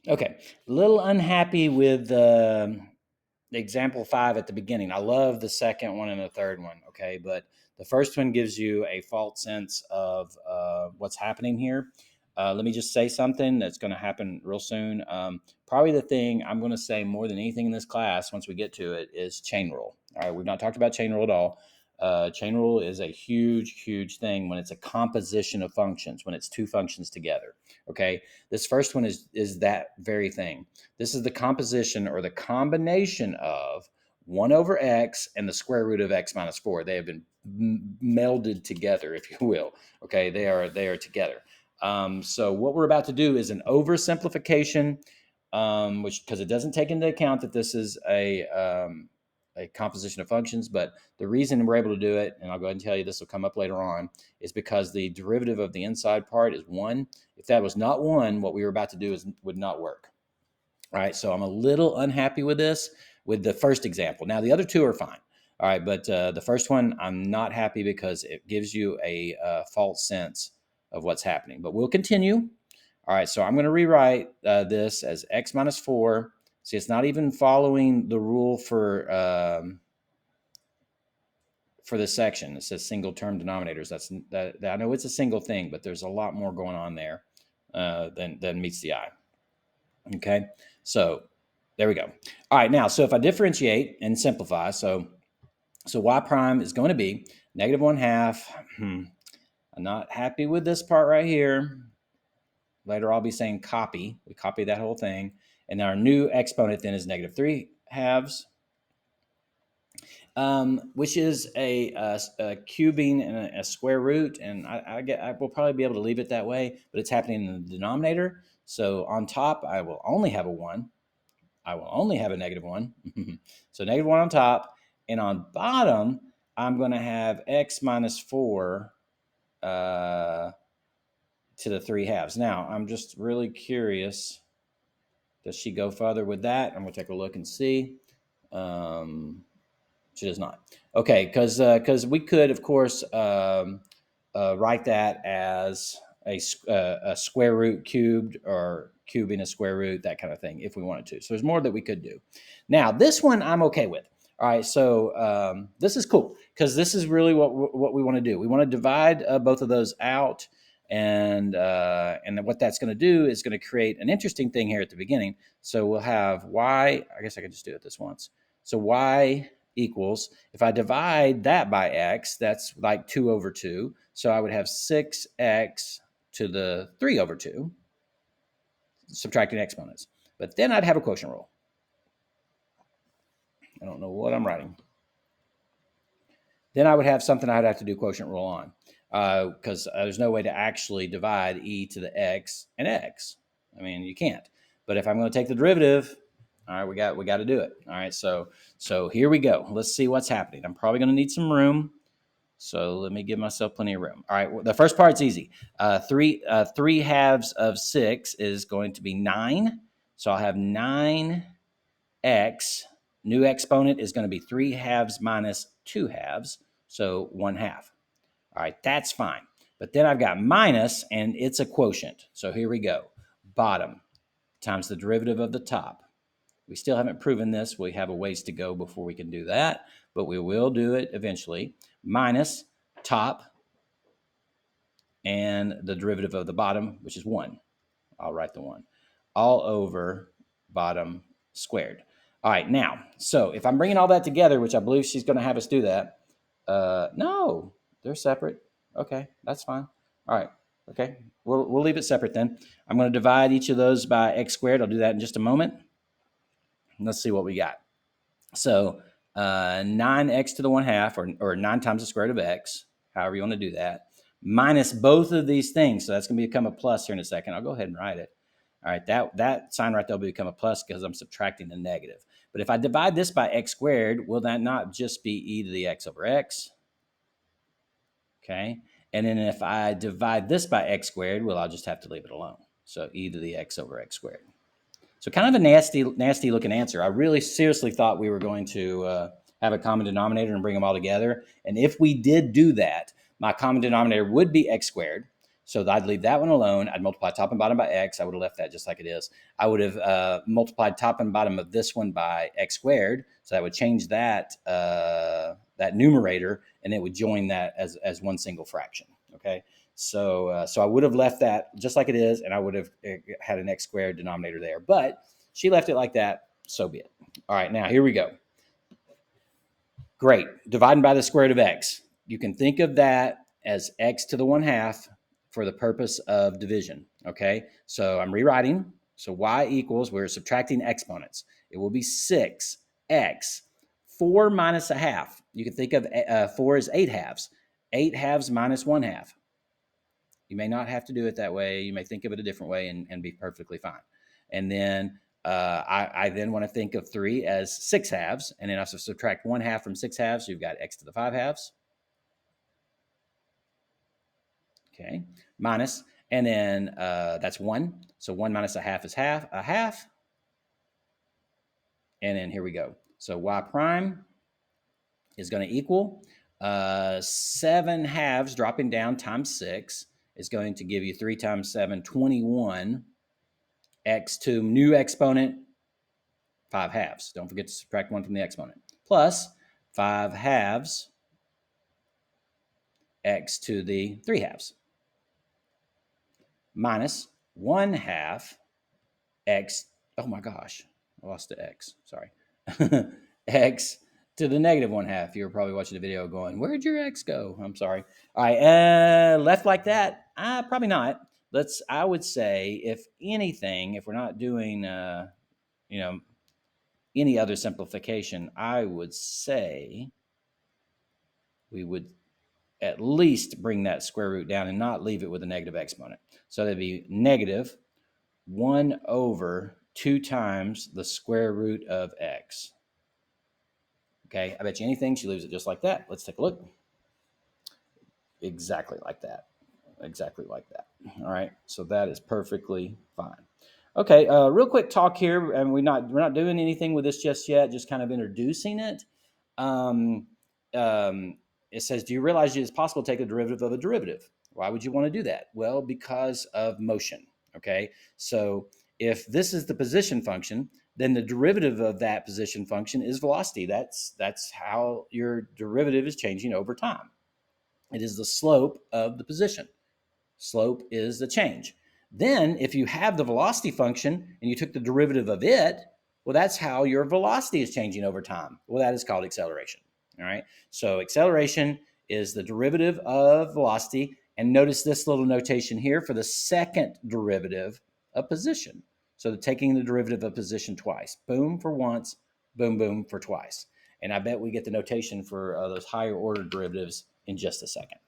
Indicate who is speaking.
Speaker 1: Okay, a little unhappy with example 5 at the beginning. I love the second one and the third one, okay? But the first one gives you a false sense of what's happening here. Let me just say something that's going to happen real soon. Probably the thing I'm going to say more than anything in this class, once we get to it, is chain rule. All right, we've not talked about chain rule at all. Chain rule is a huge, huge thing when it's a composition of functions, when it's two functions together. Okay, this first one is that very thing. This is the composition or the combination of 1 over x and the square root of x minus 4. They have been melded together, if you will. Okay, they are together. So what we're about to do is an oversimplification, which because it doesn't take into account that this is a composition of functions, but the reason we're able to do it, and I'll go ahead and tell you this will come up later on, is because the derivative of the inside part is 1. If that was not 1, what we were about to do would not work. All right, so I'm a little unhappy with this, with the first example. Now, the other two are fine. All right, but the first one, I'm not happy because it gives you a false sense of what's happening. But we'll continue. All right, so I'm going to rewrite this as x minus 4. See, it's not even following the rule for this section. It says single term denominators. That I know it's a single thing, but there's a lot more going on there than meets the eye. Okay, so there we go. All right, now, so if I differentiate and simplify, so y prime is going to be negative 1/2. I'm not happy with this part right here. Later I'll be saying copy. We copy that whole thing. And our new exponent then is negative 3/2, which is a cubing and a square root. And I will probably be able to leave it that way, but it's happening in the denominator. So on top, I will only have a 1. I will only have a negative 1. So negative 1 on top. And on bottom, I'm going to have x minus 4 to the 3/2. Now, I'm just really curious. Does she go further with that? I'm going to take a look and see. She does not. Okay, because we could, of course, write that as a square root cubed or cubing a square root, that kind of thing, if we wanted to. So there's more that we could do. Now, this one I'm okay with. All right, so this is cool because this is really what we want to do. We want to divide both of those out, and what that's going to do is going to create an interesting thing here at the beginning. So we'll have y. I guess I could just do it this once. So y equals, if I divide that by x, that's like 2 over 2. So I would have 6x to the 3 over 2, subtracting exponents. But then I'd have a quotient rule. I don't know what I'm writing. Then I would have something I'd have to do quotient rule on, because there's no way to actually divide e to the x and x. I mean, you can't. But if I'm going to take the derivative, all right, we got to do it. All right, so here we go. Let's see what's happening. I'm probably going to need some room, so let me give myself plenty of room. All right, well, the first part's easy. 3/2 of 6 is going to be 9. So I'll have 9x. New exponent is going to be 3/2 minus 2/2, so 1/2. All right, that's fine. But then I've got minus, and it's a quotient. So here we go. Bottom times the derivative of the top. We still haven't proven this. We have a ways to go before we can do that, but we will do it eventually. Minus top and the derivative of the bottom, which is 1. I'll write the 1. All over bottom squared. All right, now, so if I'm bringing all that together, which I believe she's going to have us do that. No, they're separate. Okay, that's fine. All right, okay. We'll leave it separate then. I'm going to divide each of those by x squared. I'll do that in just a moment. Let's see what we got. So 9x to the 1/2, or 9 times the square root of x, however you want to do that, minus both of these things. So that's going to become a plus here in a second. I'll go ahead and write it. All right, that sign right there will become a plus because I'm subtracting the negative. But if I divide this by x squared, will that not just be e to the x over x? Okay, and then if I divide this by x squared, well, I'll just have to leave it alone. So e to the x over x squared. So kind of a nasty looking answer. I really seriously thought we were going to have a common denominator and bring them all together. And if we did do that, my common denominator would be x squared. So I'd leave that one alone. I'd multiply top and bottom by x. I would have left that just like it is. I would have multiplied top and bottom of this one by x squared. So that would change that that numerator, and it would join that as one single fraction. Okay. So I would have left that just like it is, and I would have had an x squared denominator there. But she left it like that. So be it. All right. Now here we go. Great. Dividing by the square root of x. You can think of that as x to the 1/2 for the purpose of division. Okay. So I'm rewriting. So y equals, we're subtracting exponents. It will be 6x. 4 minus a half. You can think of 4 as 8 halves. 8 halves minus 1/2. You may not have to do it that way. You may think of it a different way and be perfectly fine. And then I then want to think of 3 as 6 halves, and then I subtract 1/2 from 6 halves. So you've got x to the 5 halves. Okay, minus, and then that's 1. So 1 minus a half is a half. And then here we go. So y prime is going to equal 7 halves dropping down times 6 is going to give you 3 times 7, 21. X to new exponent, 5 halves. Don't forget to subtract 1 from the exponent. Plus 5 halves x to the 3 halves. Minus 1/2 x. Oh my gosh, I lost the x. Sorry. X to the negative 1/2. You were probably watching the video going, "Where'd your x go?" I'm sorry. All right, left like that? Probably not. I would say, if anything, if we're not doing, any other simplification, I would say we would at least bring that square root down and not leave it with a negative exponent. So that'd be negative 1 over 2 times the square root of x. Okay, I bet you anything she leaves it just like that. Let's take a look. Exactly like that. Exactly like that. All right, so that is perfectly fine. Okay, real quick talk here, and we're not doing anything with this just yet. Just kind of introducing it. Um, it says, "Do you realize it is possible to take a derivative of a derivative?" Why would you want to do that? Well, because of motion. Okay, so if this is the position function, then the derivative of that position function is velocity. That's how your derivative is changing over time. It is the slope of the position. Slope is the change. Then, if you have the velocity function and you took the derivative of it, well, that's how your velocity is changing over time. Well, that is called acceleration. All right. So acceleration is the derivative of velocity. And notice this little notation here for the second derivative of position. So taking the derivative of position twice. Boom for once, boom, boom for twice. And I bet we get the notation for those higher order derivatives in just a second.